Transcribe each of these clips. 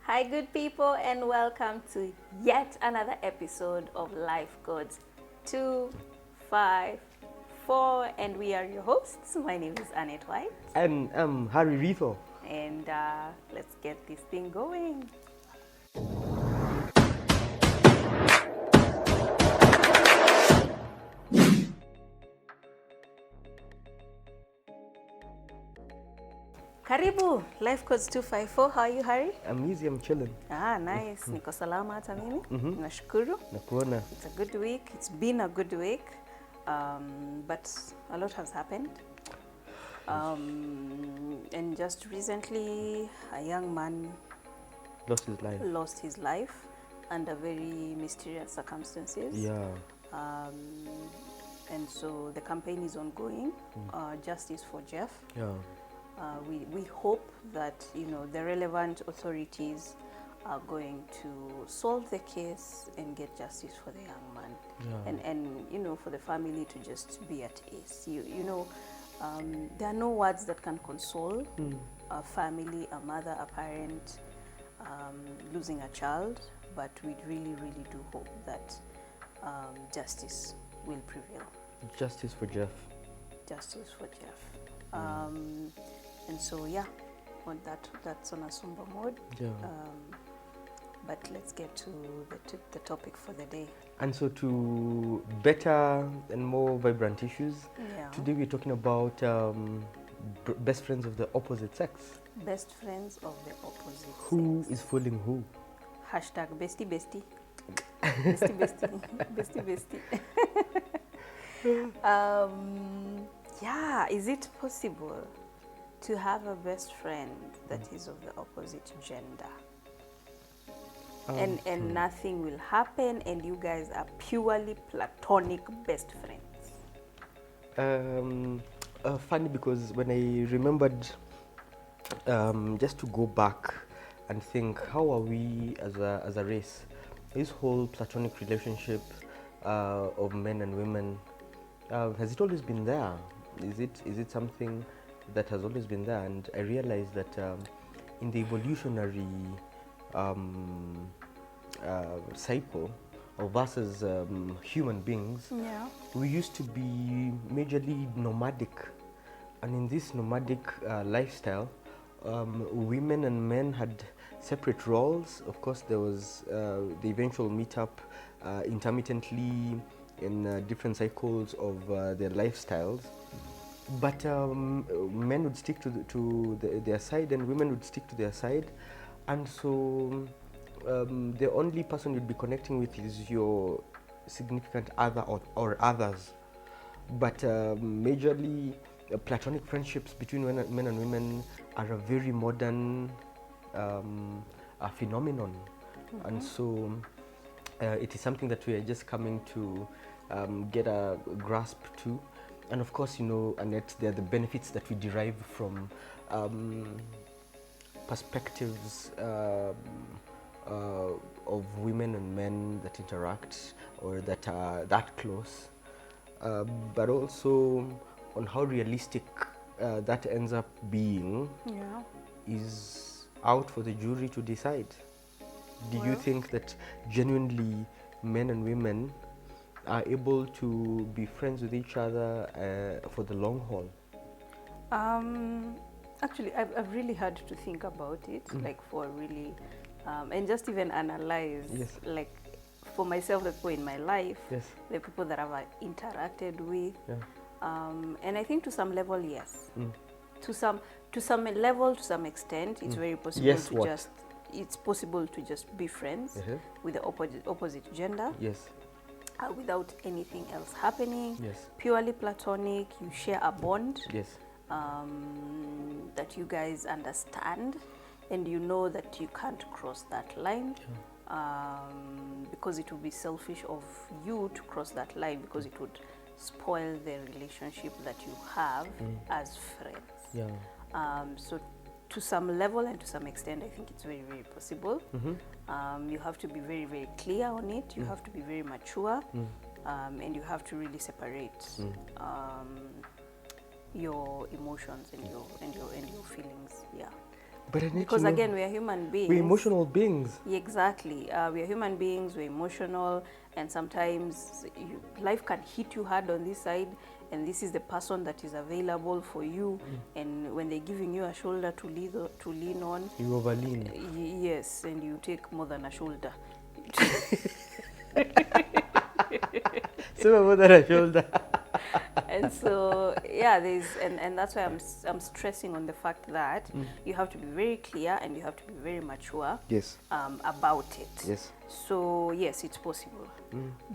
Hi, good people, and welcome to yet another episode of Life Codes 254. And we are your hosts. My name is Annette White. And I'm Harry Writho. And let's get this thing going. Karibu, Life Codes 254. How are you, Harry? I'm easy, I'm chilling. Nice. Niko salama hata mimi. Nashukuru. Nakuona. It's a good week. It's been a good week. But a lot has happened. And just recently, a young man lost his life under very mysterious circumstances. Yeah. And so the campaign is ongoing. Justice for Jeff. Yeah. We hope that the relevant authorities are going to solve the case and get justice for the young man. Yeah. And for the family to just be at ease. There are no words that can console a family, a mother, a parent losing a child, but we really, really do hope that justice will prevail. Justice for Jeff. Justice for Jeff. And so, that's on a somber mode. Yeah. But let's get to the topic for the day. And so to better and more vibrant issues, Yeah. today we're talking about best friends of the opposite sex. Best friends of the opposite Who sex. is fooling who? Hashtag bestie bestie. Bestie bestie. Bestie bestie. Is it possible to have a best friend that is of the opposite gender? And nothing will happen, and you guys are purely platonic best friends. Funny because when I remembered just to go back and think, how are we as a race? This whole platonic relationship of men and women, has it always been there? Is it something that has always been there? And I realized that in the evolutionary cycle of us as human beings, we used to be majorly nomadic, and in this nomadic lifestyle, women and men had separate roles. Of course, there was the eventual meetup intermittently in different cycles of their lifestyles. But men would stick to their side, and women would stick to their side, and so the only person you'd be connecting with is your significant other or others. But majorly, platonic friendships between men and women are a very modern phenomenon, and so it is something that we are just coming to get a grasp to. And of course, Annette, there are the benefits that we derive from perspectives of women and men that interact or that are that close, but also on how realistic that ends up being is out for the jury to decide. Do you think that genuinely men and women are able to be friends with each other for the long haul? Actually, I've really had to think about it, like for really, and just even analyze, like for myself, the people in my life, the people that I've interacted with, and I think to some level, yes, to some level, to some extent, it's very possible it's possible to just be friends with the opposite gender. Yes. Without anything else happening. Yes. Purely platonic. You share a bond. Yes. That you guys understand, and you know that you can't cross that line, because it would be selfish of you to cross that line, because it would spoil the relationship that you have as friends. Yeah. So to some level and to some extent, I think it's very, very possible. You have to be very, very clear on it. You have to be very mature, and you have to really separate your emotions and your feelings. Yeah. But I need because to know, again, we are human beings. we're emotional beings. Exactly. We are human beings, we're emotional, and sometimes life can hit you hard on this side, and this is the person that is available for you. And when they're giving you a shoulder to lean on, You overlean. Yes, and you take more than a shoulder. So more than a shoulder. And so, yeah, and that's why I'm stressing on the fact that you have to be very clear and you have to be very mature. Yes. About it. Yes. So yes, it's possible.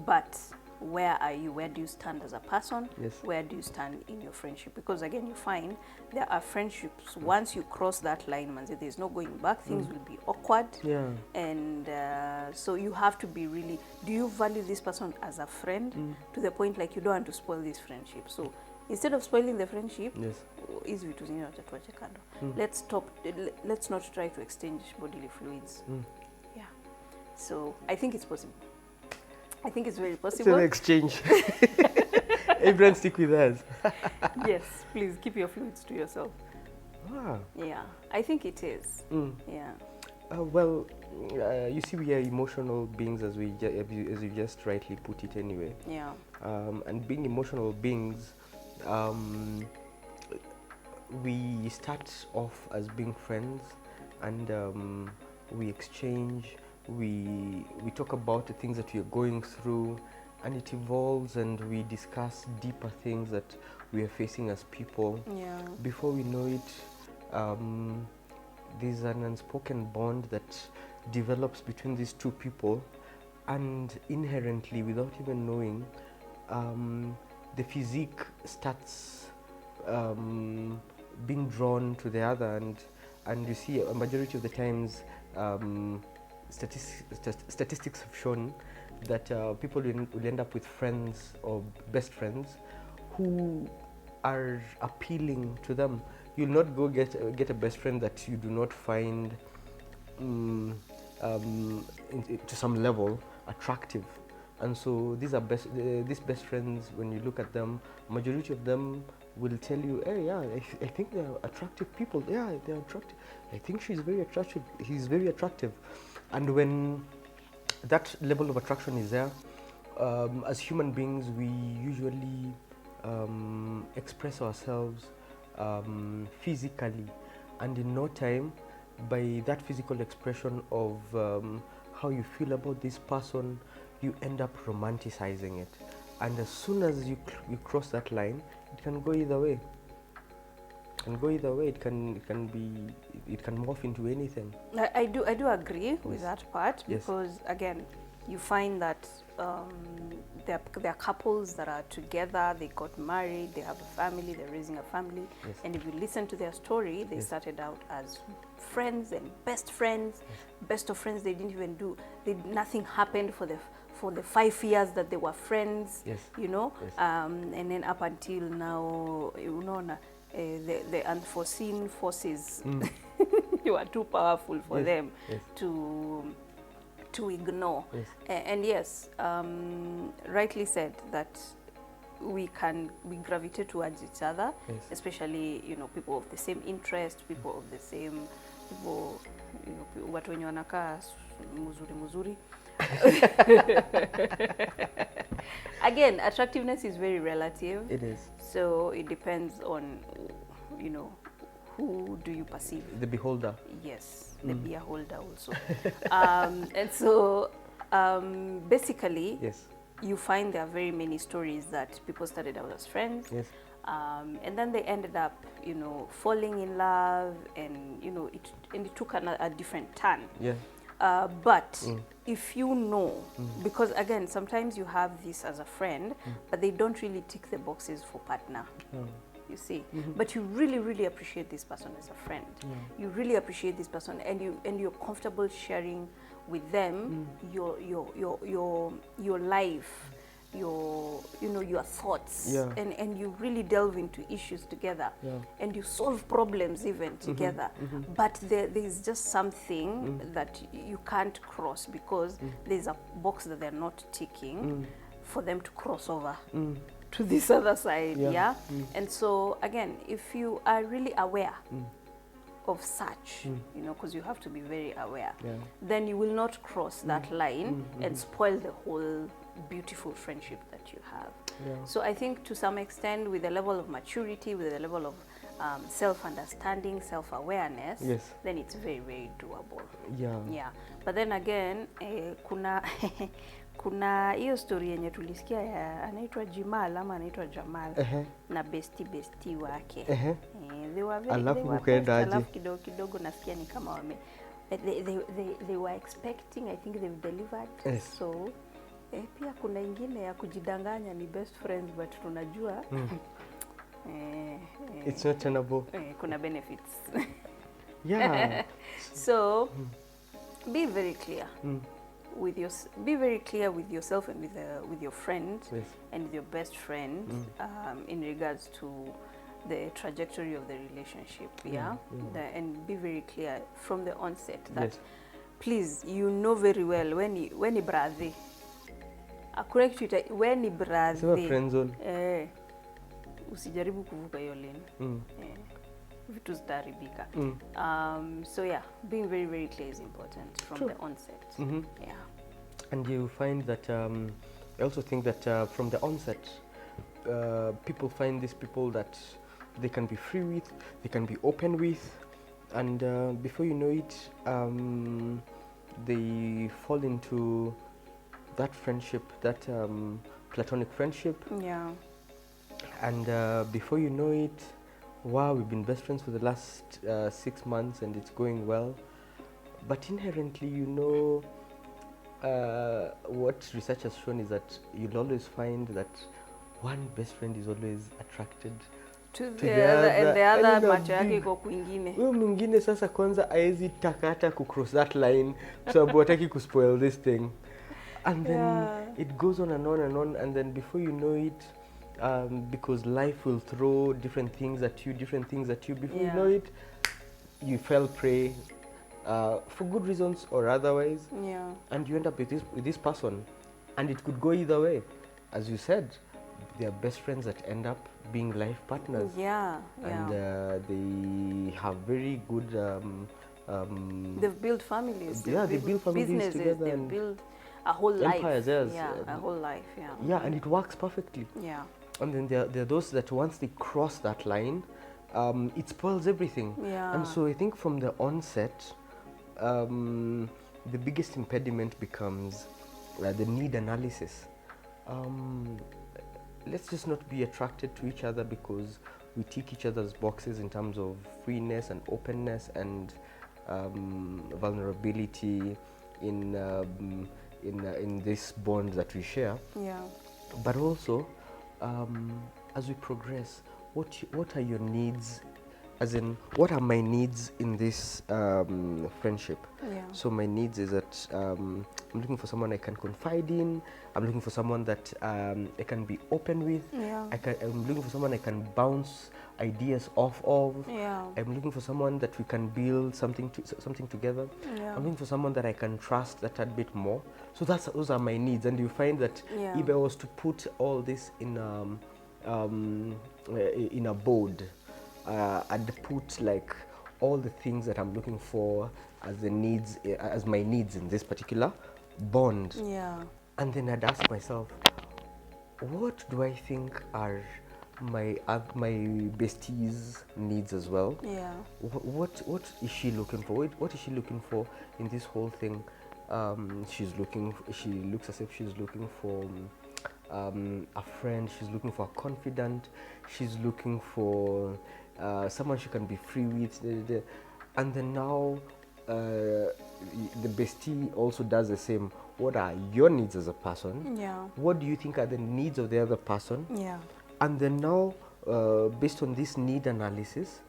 But where are you? Where do you stand as a person? Yes. Where do you stand in your friendship? Because again, you find there are friendships, once you cross that line, man, there's no going back. Things will be awkward. Yeah. And so you have to be really, do you value this person as a friend to the point like you don't want to spoil this friendship? So instead of spoiling the friendship, yes, let's not try to exchange bodily fluids. Yeah. So I think it's possible. I think it's very possible. It's an exchange. Everyone stick with us. Yes, please keep your fluids to yourself. Ah. Yeah, I think it is. Yeah. Well, you see, we are emotional beings, as you just rightly put it anyway. Yeah. And being emotional beings, we start off as being friends, and we exchange. We talk about the things that we are going through, and it evolves, and we discuss deeper things that we are facing as people. Yeah. Before we know it, there's an unspoken bond that develops between these two people, and inherently, without even knowing, the physique starts being drawn to the other, and you see a majority of the times, statistics have shown that people will end up with friends or best friends who are appealing to them. You'll not go get a best friend that you do not find to some level attractive. And so these are these best friends, when you look at them, majority of them will tell you, hey, yeah, I think they're attractive people. Yeah, they're attractive. I think she's very attractive. He's very attractive. And when that level of attraction is there, as human beings, we usually express ourselves physically, and in no time, by that physical expression of how you feel about this person, you end up romanticizing it. And as soon as you cross that line, it can go either way. It can morph into anything. I do agree with that part, Yes. because again, you find that there are couples that are together, they got married, they have a family, they're raising a family. Yes. And if you listen to their story, they Yes. started out as friends and best friends. Yes. Best of friends, nothing happened for the 5 years that they were friends. Yes. You know. Yes. And then up until now, the unforeseen forces you are too powerful for Yes. them Yes. to ignore. Yes. And yes, rightly said that we gravitate towards each other. Yes. Especially, people of the same interest, people of the same, watu wenye wanakaa muzuri. Again, attractiveness is very relative. It is. So it depends on, who do you perceive? The beholder. Yes, the beer holder also. And so basically, Yes. you find there are very many stories that people started out as friends. Yes. And then they ended up, falling in love, and it took a different turn. Yeah. But if you know, because again, sometimes you have this as a friend, but they don't really tick the boxes for partner. You see, but you really, really appreciate this person as a friend. You really appreciate this person, and you're comfortable sharing with them your life, your thoughts, Yeah. and you really delve into issues together, Yeah. and you solve problems even together. But there's just something that you can't cross, because there's a box that they're not ticking for them to cross over to this other side. Yeah. Yeah. And so again, if you are really aware of such, you know, because you have to be very aware, then you will not cross that line and spoil the whole beautiful friendship that you have. So I think to some extent, with the level of maturity, with the level of self-understanding, self-awareness, then it's very, very doable. But then again, kuna hiyo story yenye tulisikia ya anaitwa Jimal ama anaitwa Jamal na bestie wake. They were kidogo nasikia ni kama wame they were expecting, I think they've delivered. So pia kuna ingine ya kujidanganya ni best friends, but tunajua it's not tenable. Kuna benefits. So be very clear. Be very clear with yourself and with your friend and with your best friend in regards to the trajectory of the relationship. And be very clear from the onset that please, you know very well when ni brother. Hakuna kitu when ni brother. Sema friend zone. Usijaribu kuvuka hiyo lane. Vitu zitaribika. So being very, very clear is important from the onset. And you find that I also think that from the onset people find these people that they can be free with, they can be open with, and before you know it they fall into that friendship, that platonic friendship. And before you know it, wow, we've been best friends for the last 6 months and it's going well. But inherently, you know, what research has shown is that you'll always find that one best friend is always attracted to the other, and the other macho yake iko kwingine. Huyo mwingine sasa kwanza haezi takata ku cross that line, sababu hataki ku spoil this thing. And then it goes on and on and on, and then before you know it, because life will throw different things at you, before you know it, you fell prey for good reasons or otherwise, and you end up with this person, and it could go either way. As you said, they are best friends that end up being life partners, and they have very good they've built families, they build families businesses together, they build a whole empires, life, a whole life, and it works perfectly. And then there are those that once they cross that line, it spoils everything. And so I think from the onset, the biggest impediment becomes the need analysis. Let's just not be attracted to each other because we tick each other's boxes in terms of freeness and openness and vulnerability in this bond that we share. But also, as we progress, what are your needs? As in, what are my needs in this friendship? So my needs is that I'm looking for someone I can confide in. I'm looking for someone that I can be open with. I'm looking for someone I can bounce ideas off of. I'm looking for someone that we can build something together. I'm looking for someone that I can trust that a bit more. So those are my needs. And you find that if I was to put all this in a board, I'd put like all the things that I'm looking for as the needs, as my needs in this particular bond. And then I'd ask myself, what do I think are my bestie's needs as well? What is she looking for? What is she looking for in this whole thing? She looks as if she's looking for a friend. She's looking for a confidant. She's looking for someone she can be free with. And then now the bestie also does the same. What are your needs as a person? What do you think are the needs of the other person? And then now, based on this need analysis,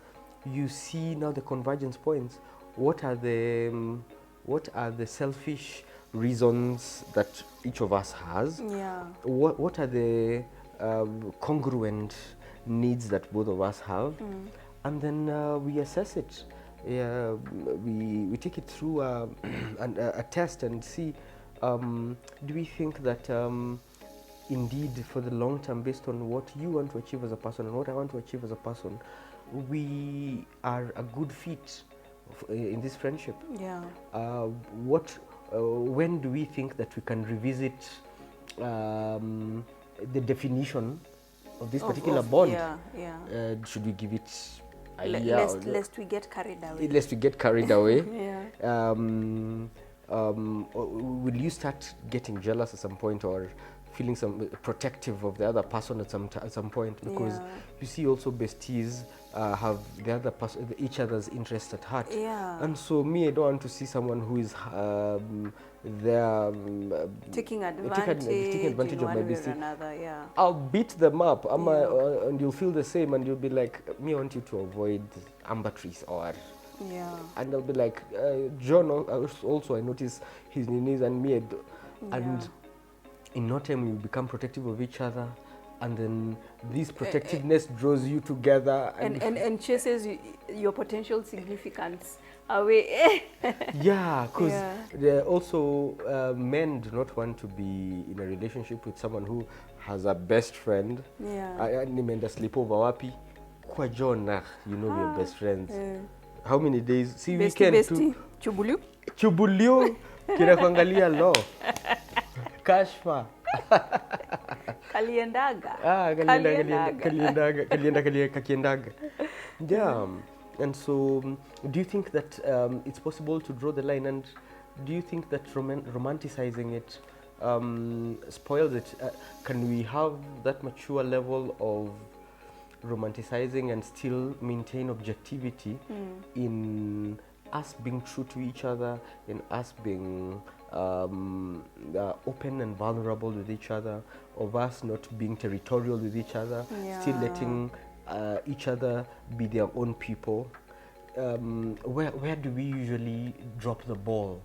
you see now the convergence points. What are the selfish reasons that each of us has? What are the congruent needs that both of us have? And then we assess it. We take it through a test and see, do we think that indeed for the long term, based on what you want to achieve as a person and what I want to achieve as a person, we are a good fit in this friendship. Yeah. When do we think that we can revisit the definition of this particular bond? Yeah, yeah. Should we give it a year? Lest we get carried away. Lest we get carried away. Yeah. Will you start getting jealous at some point, or feeling some protective of the other person at some point? Because you see, also besties have the other person, each other's interest at heart. Yeah. And so me, I don't want to see someone who is there taking advantage of my bestie. Another, yeah. I'll beat them up, and you'll feel the same, and you'll be like, me, I want you to avoid amber trees, or and I'll be like, John also, I notice his knees, and me, and in no time we become protective of each other, and then this protectiveness draws you together and chases your potential significance away. Yeah, because also men do not want to be in a relationship with someone who has a best friend. Nimeenda sleepover wapi kwa John, you know, we're best friends. How many days? See, weekend to Chubulio kina kuangalia lo kashfa kaliendaga kakiendaga. Yeah. And so do you think that it's possible to draw the line, and do you think that romanticizing it spoils it? Can we have that mature level of romanticizing and still maintain objectivity in us being true to each other, in us being open and vulnerable with each other, of us not being territorial with each other, still letting each other be their own people? Where do we usually drop the ball?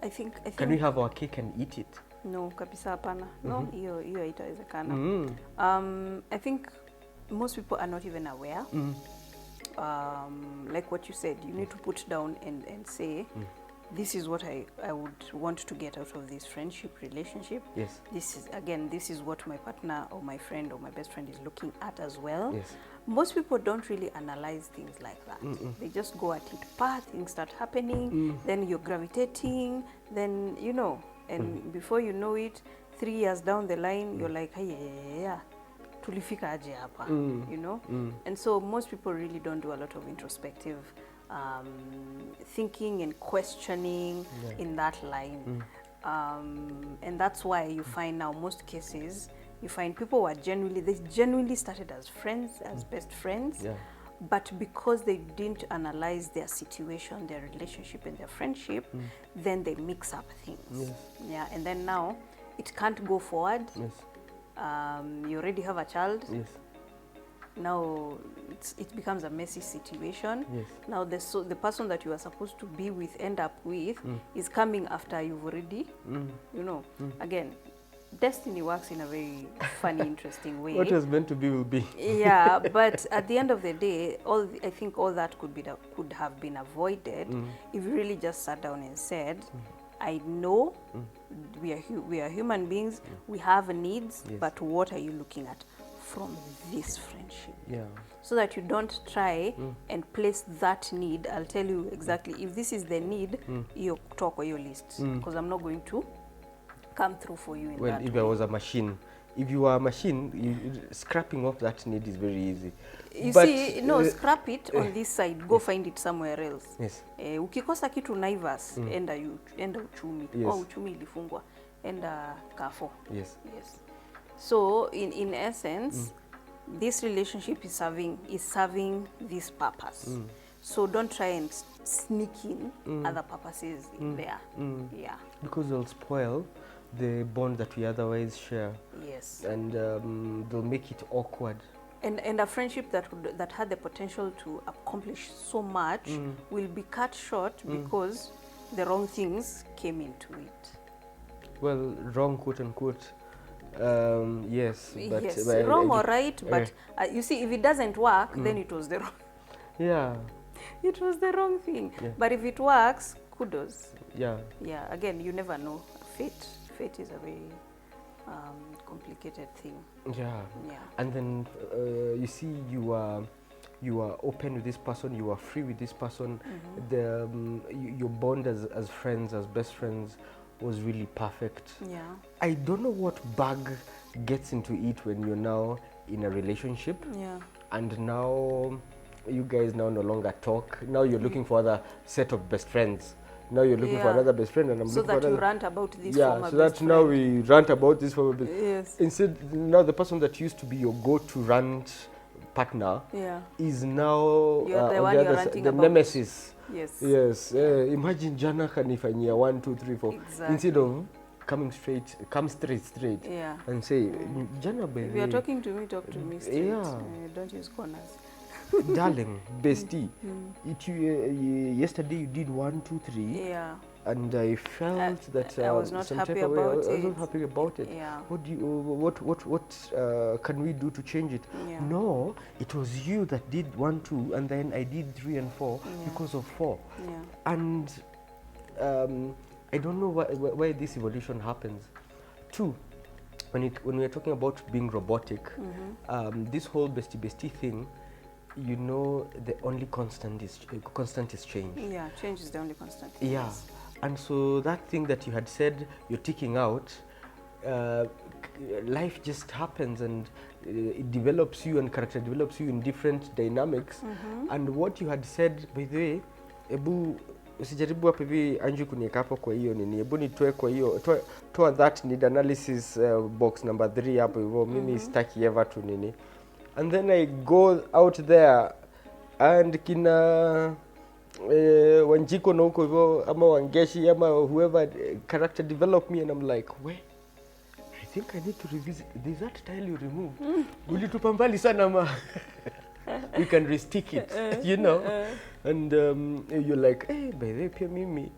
I think can we have our cake and eat it? No, kabisa hapana. No, hiyo haitawezekana. I think most people are not even aware. Like what you said, you need to put down and say, this is what I would want to get out of this friendship, relationship. Yes. This is what my partner or my friend or my best friend is looking at as well. Yes. Most people don't really analyze things like that. They just go at it, things start happening, then you're gravitating, then, you know, and before you know it, 3 years down the line, you're like, hey, tulifika aje hapa, you know? And so most people really don't do a lot of introspective thinking and questioning in that line. And that's why you find now most cases, you find people who are they genuinely started as friends, as best friends, but because they didn't analyze their situation, their relationship and their friendship, then they mix up things. Yeah, and then now it can't go forward. You already have a child. Now it becomes a messy situation. Now the person that you are supposed to be with, end up with, is coming after you've already, you know, again, destiny works in a very funny, interesting way. What was meant to be will be. Yeah, but at the end of the day, I think all that could have been avoided if you really just sat down and said, I know we are human beings, we have needs, but what are you looking at from this friendship? So that you don't try and place that need. I'll tell you exactly, if this is the need, you talk or your list, because I'm not going to come through for you in well, that if way. I was a machine, if you are a machine, scrapping off that need is very easy. You see, no, scrap it on this side, go find it somewhere else. Ukikosa kitu Naivas, enda uchumi. Uchumi ilifungwa, enda Kafo. Yes. So in essence, this relationship is serving this purpose. So don't try and sneak in other purposes in there. Yeah. Because they'll spoil the bond that we otherwise share. Yes. And they'll make it awkward. And a friendship that had the potential to accomplish so much will be cut short because the wrong things came into it. Well, wrong, quote unquote. Yes. But yes, wrong or right, but you see, if it doesn't work, then it was the wrong. Yeah. It was the wrong thing. But if it works, kudos. Yeah. Yeah. Again, you never know. Fate is a very complicated thing. Yeah. And then you see, you you are open with this person, you are free with this person. The your bond as friends, as best friends, was really perfect. Yeah. I don't know what bug gets into it when you're now in a relationship. Yeah. And now you guys now no longer talk. Now you're looking for other set of best friends. Now you're looking for another best friend, and I'm looking for another. So that you rant about this yeah, former so best that friend. now we rant about this former best. Yes. Instead, now the person that used to be your go-to rant partner is now you're the one you're ranting about. nemesis. Yes. Yes. Imagine Jana kanifanyia 1, 2, 3, 4 Exactly. instead of come straight Yeah. and say, Jana, baby. If you're talking to me, talk to me straight. Yeah. Don't use corners. Darling, bestie, yesterday you did 1, 2, 3. Yeah. And I felt that I was not happy about it. I was not happy about it. Yeah. What can we do to change it? Yeah. No, it was you that did 1, 2, and then I did 3 and 4 because of 4. Yeah. And I don't know why this evolution happens. 2, when we are talking about being robotic, this whole bestie thing, you know, the only constant is change. Yeah, change is the only constant. Yeah. Yes. And so that thing that you had said you're ticking out, life just happens, and it develops you, and character develops you in different dynamics. And what you had said, by the way, ebu usijaribu hapa hivi Anju kuniweka hapo kwa hiyo nini, ebu nitoe kwa hiyo, toa that need analysis box number 3 hapo hivyo, mimi sitaki ever to nini. And then I go out there and kina Wanjiko na huko hivyo ama Wangeshi ama whoever character develop me, and I'm like, wait, I think I need to revisit. There's that tile you remove. Ulitupa mbali sana ma. We can restick it, you know. And you're like, hey, by the way, pia mimi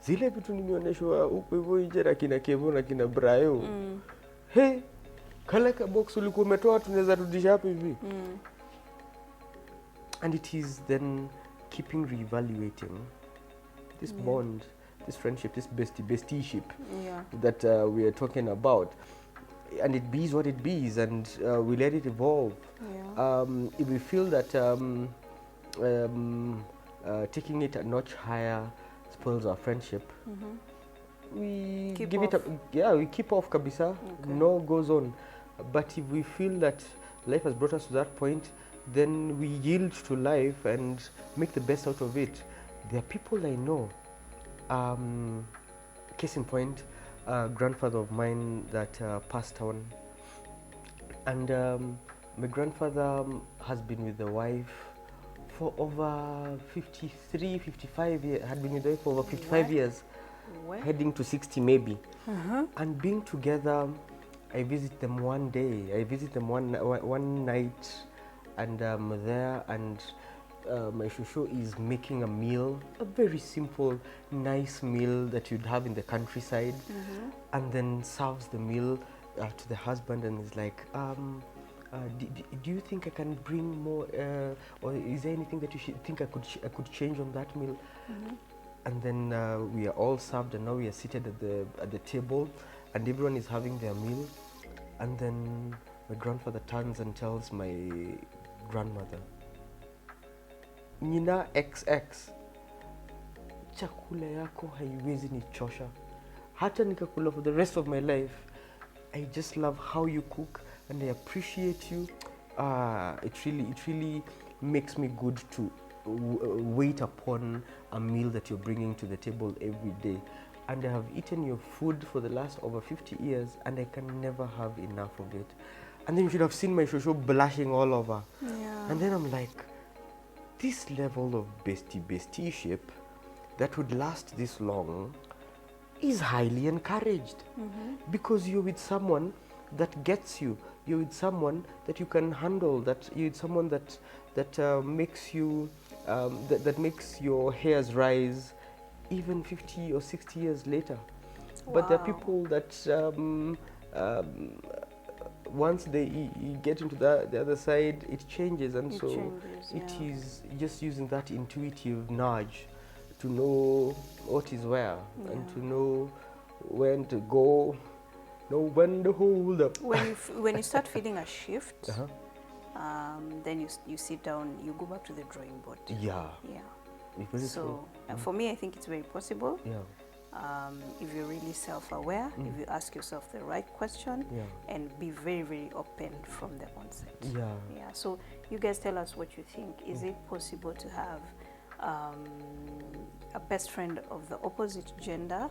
zile vitu nimeonyeshwa huko hivyo nje na kina Kevo na kina Brayo. Hey, kale ka box ulikuwa umetoa tunaweza rudisha hapo hivi. And it is then keeping reevaluating this bond, this friendship, this bestieship that we are talking about, and it bees what it bees, and we let it evolve. If we feel that taking it a notch higher spoils our friendship, we keep give off. it a, we keep off kabisa. No goes on. But if we feel that life has brought us to that point, then we yield to life and make the best out of it. There are people I know, case in point, a grandfather of mine that passed on, and my grandfather has been with the wife for over 53, 55 years, had been with the wife for over 55 years, heading to 60 maybe. And being together, I visit them one day, I visit them one night, and I'm there, and my shushu is making a meal, a very simple, nice meal that you'd have in the countryside, and then serves the meal to the husband, and is like, do you think I can bring more, or is there anything that you think I could change on that meal? And then we are all served, and now we are seated at the table, and everyone is having their meal, and then my grandfather turns and tells my grandmother, Nina XX, chakula yako haiwezi nichosha. Hata nikakula for the rest of my life. I just love how you cook, and I appreciate you. It really makes me good to wait upon a meal that you're bringing to the table every day. And I have eaten your food for the last over 50 years, and I can never have enough of it. And then you should have seen my shosho blushing all over. And then I'm like, this level of bestieship that would last this long is highly encouraged. Because you're with someone that gets you. You're with someone that you can handle. That you're with someone that makes you that makes your hairs rise even 50 or 60 years later. But there are people that once they get into the other side, it changes, and it is just using that intuitive nudge to know what is where, and to know when to go, know when to hold up. When you start feeling a shift, then you sit down, you go back to the drawing board. Yeah. So for me, I think it's very possible. If you're really self-aware, if you ask yourself the right question, and be very, very open from the onset. So you guys tell us what you think. Is it possible to have a best friend of the opposite gender?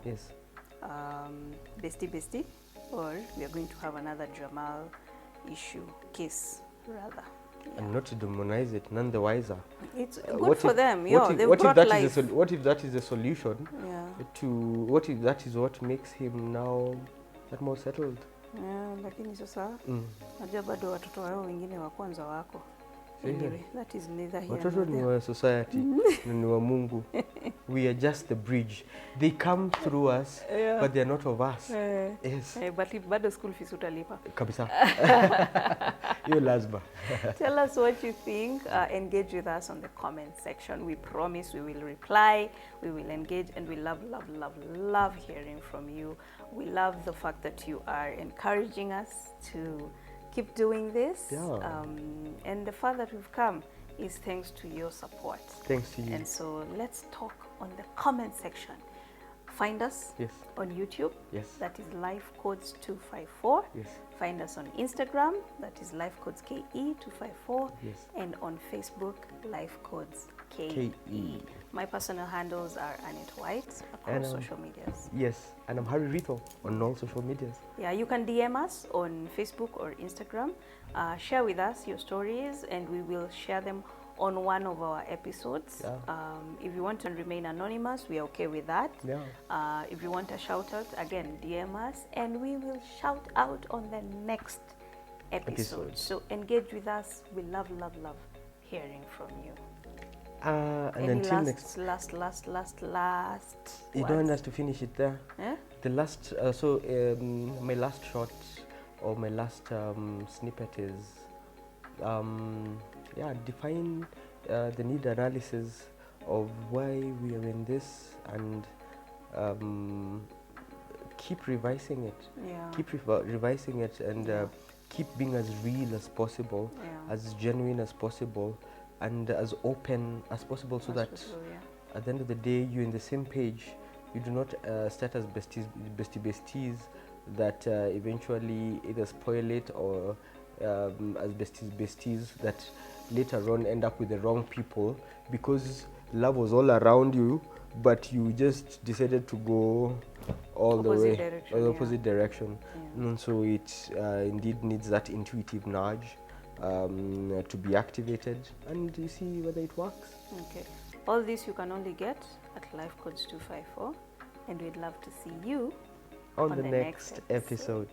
Bestie, or we are going to have another Jamal issue case rather. And not to demonize it, none the wiser. It's good for them. What if that is the solution? To what if that is what makes him now that more settled? Lakini sasa najua bado watoto wao wengine wa kwanza wako. Anyway, that is neither here nor there. Watoto ni wa society, ni wa Mungu. We are just the bridge. They come through us, but they are not of us. Yes. But bado school fees utalipa. Kabisa. You lazima. Tell us what you think. Engage with us on the comment section. We promise we will reply, we will engage, and we love hearing from you. We love the fact that you are encouraging us to keep doing this. And the far that we've come is thanks to your support. Thanks to you. And so let's talk on the comment section. Find us on YouTube. That is Life Codes 254. Find us on Instagram. That is Life Codes KE 254. And on Facebook, Life Codes KE. My personal handles are Annette White across social medias. And I'm Writho on all social medias. You can DM us on Facebook or Instagram. Share with us your stories, and we will share them on one of our episodes. If you want to remain anonymous, we are okay with that. If you want a shout out, again, DM us, and we will shout out on the next episode. So engage with us. We love hearing from you. And until next. Last. You don't want us to finish it there. The last, my last shot or my last snippet is, define the need analysis of why we are in this, and keep revising it. Keep revising it, and keep being as real as possible, as genuine as possible, and as open as possible, so that at the end of the day you're in the same page. You do not start as besties that eventually either spoil it, or as besties that later on end up with the wrong people, because love was all around you, but you just decided to go all the way or the opposite direction. And so it indeed needs that intuitive nudge to be activated, and you see whether it works. All this you can only get at Life Codes 254, and we'd love to see you on the next episode.